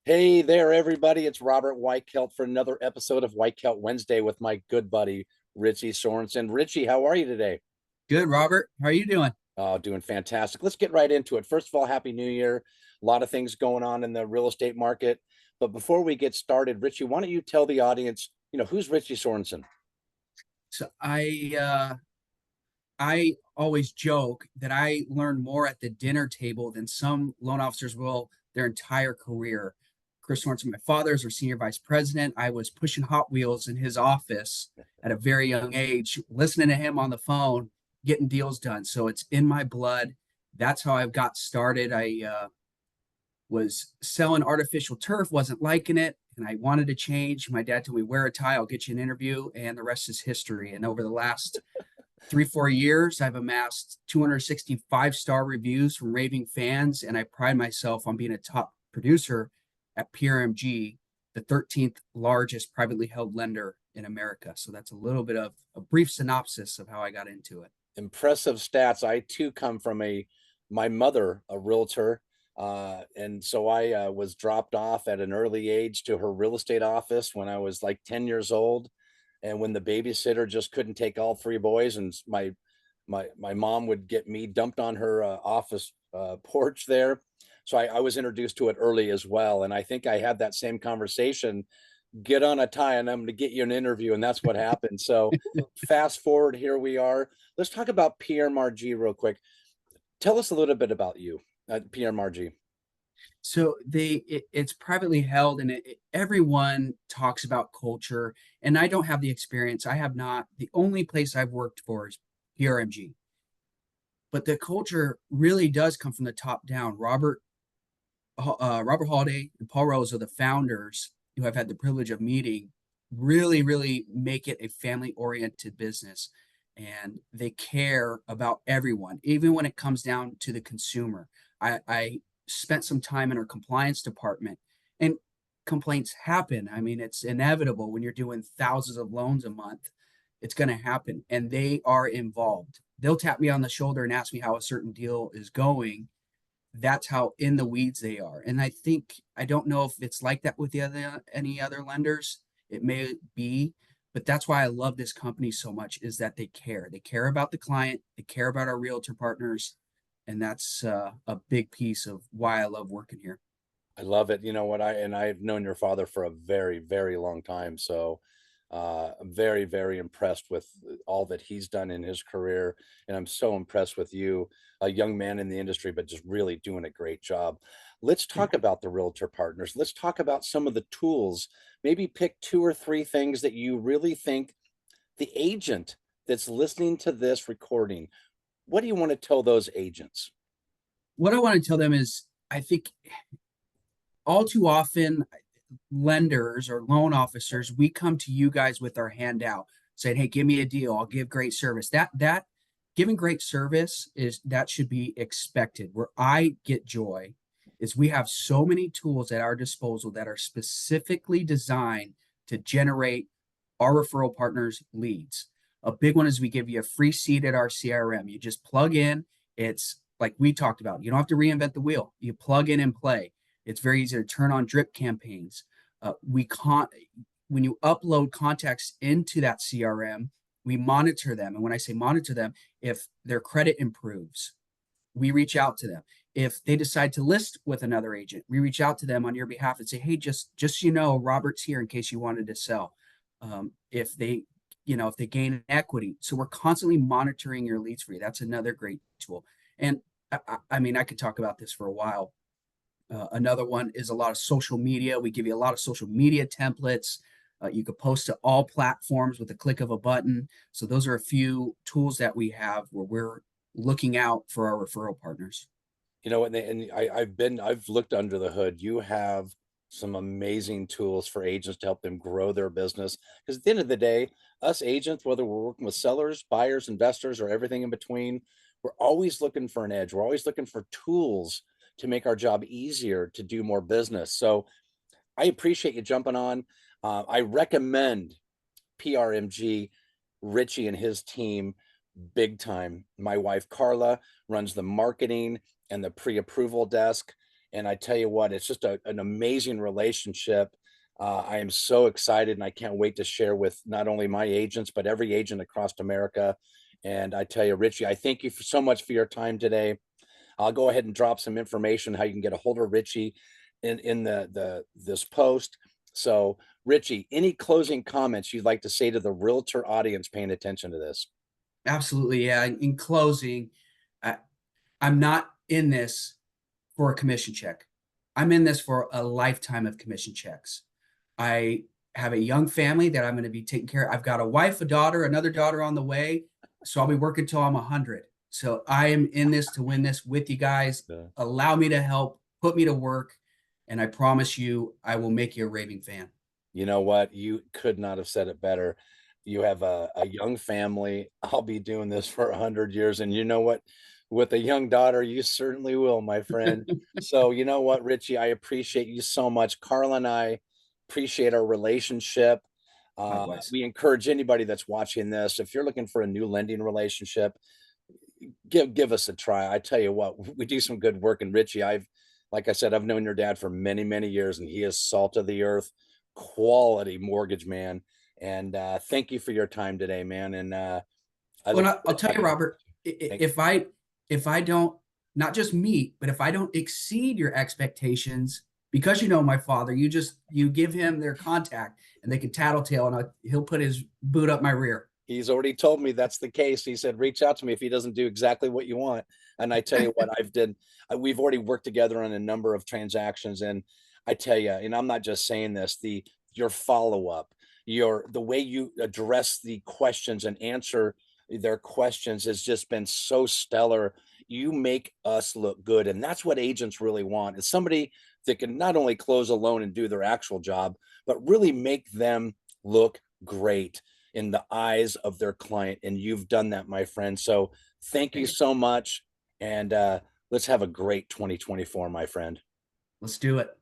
Hey there, everybody. It's Robert Weichelt for another episode of Weichelt Wednesday with my good buddy, Richie Sorensen. Richie, how are you today? Good, Robert. How are you doing? Oh, doing fantastic. Let's get right into it. First of all, Happy New Year. A lot of things going on in the real estate market. But before we get started, Richie, why don't you tell the audience, who's Richie Sorensen? So I always joke that I learned more at the dinner table than some loan officers will their entire career. Chris Sorensen, my father, is our senior vice president. I was pushing Hot Wheels in his office at a very young age, listening to him on the phone, getting deals done. So it's in my blood. That's how I got started. I was selling artificial turf, wasn't liking it, and I wanted to change. My dad told me, wear a tie, I'll get you an interview, and the rest is history. And over the last 3, 4 years, I've amassed 265-star reviews from raving fans, and I pride myself on being a top producer at PRMG, the 13th largest privately held lender in America. So that's a little bit of a brief synopsis of how I got into it. Impressive stats. I too come from my mother, a realtor. And so I was dropped off at an early age to her real estate office when I was like 10 years old. And when the babysitter just couldn't take all three boys, and my mom would get me dumped on her office porch there. So I was introduced to it early as well. And I think I had that same conversation, get on a tie and I'm going to get you an interview. And that's what happened. So fast forward, here we are. Let's talk about PRMG real quick. Tell us a little bit about you at PRMG. So it's privately held, and everyone talks about culture. And I don't have the experience. I have not. The only place I've worked for is PRMG. But the culture really does come from the top down. Robert Holiday and Paul Rose are the founders who I've had the privilege of meeting. Really make it a family-oriented business, and they care about everyone, even when it comes down to the consumer. I spent some time in our compliance department, and complaints happen. I mean, it's inevitable when you're doing thousands of loans a month. It's going to happen, and they are involved. They'll tap me on the shoulder and ask me how a certain deal is going. That's how in the weeds they are. And I think I don't know if it's like that with any other lenders. It may be, but that's why I love this company so much, is that they care. They care about the client, they care about our realtor partners, and that's a big piece of why I love working here. I love it. You know what? I've known your father for a very, very long time. So I'm very, very impressed with all that he's done in his career. And I'm so impressed with you, a young man in the industry, but just really doing a great job. Let's talk about the realtor partners. Let's talk about some of the tools. Maybe pick two or three things that you really think the agent that's listening to this recording, what do you want to tell those agents? What I want to tell them is I think all too often lenders or loan officers, we come to you guys with our hand out saying, hey, give me a deal, I'll give great service. That giving great service is that should be expected. Where I get joy is we have so many tools at our disposal that are specifically designed to generate our referral partners leads. A big one is we give you a free seat at our CRM. You just plug in. It's like we talked about. You don't have to reinvent the wheel. You plug in and play. It's very easy to turn on drip campaigns. We can't, when you upload contacts into that CRM, we monitor them. And when I say monitor them, if their credit improves, we reach out to them. If they decide to list with another agent, we reach out to them on your behalf and say, hey, just so you know, Robert's here in case you wanted to sell. If they, if they gain equity. So we're constantly monitoring your leads for you. That's another great tool. And I mean, I could talk about this for a while. Another one is a lot of social media. We give you a lot of social media templates. You could post to all platforms with a click of a button. So those are a few tools that we have where we're looking out for our referral partners. I've looked under the hood. You have some amazing tools for agents to help them grow their business. Because at the end of the day, us agents, whether we're working with sellers, buyers, investors, or everything in between, we're always looking for an edge. We're always looking for tools to make our job easier to do more business. So I appreciate you jumping on. I recommend PRMG, Richie and his team big time. My wife, Carla, runs the marketing and the pre-approval desk. And I tell you what, it's just an amazing relationship. I am so excited, and I can't wait to share with not only my agents, but every agent across America. And I tell you, Richie, I thank you so much for your time today. I'll go ahead and drop some information how you can get a hold of Richie in the this post. So, Richie, any closing comments you'd like to say to the realtor audience paying attention to this? Absolutely. Yeah. In closing, I, I'm not in this for a commission check. I'm in this for a lifetime of commission checks. I have a young family that I'm going to be taking care of. I've got a wife, a daughter, another daughter on the way. So I'll be working till I'm 100. So I am in this to win this with you guys. Yeah. Allow me to help, put me to work. And I promise you, I will make you a raving fan. You know what? You could not have said it better. You have a young family. I'll be doing this for 100 years. And you know what? With a young daughter, you certainly will, my friend. So, you know what, Richie? I appreciate you so much. Carla and I appreciate our relationship. Likewise. We encourage anybody that's watching this, if you're looking for a new lending relationship, give us a try. I tell you what, we do some good work. And Richie, like I said, I've known your dad for many, many years, and he is salt of the earth, quality mortgage man. And thank you for your time today, man. And I Well, look I'll forward to tell you, having. Robert, if I don't not just meet, but if I don't exceed your expectations, because you know my father, you give him their contact and they can tattletale and he'll put his boot up my rear. He's already told me that's the case. He said, reach out to me if he doesn't do exactly what you want. And I tell you what, we've already worked together on a number of transactions. And I tell you, and I'm not just saying this, your follow-up, the way you address the questions and answer their questions has just been so stellar. You make us look good. And that's what agents really want, is somebody that can not only close a loan and do their actual job, but really make them look great in the eyes of their client. And you've done that, my friend. So thank you Thank you. so much. And let's have a great 2024, my friend. Let's do it.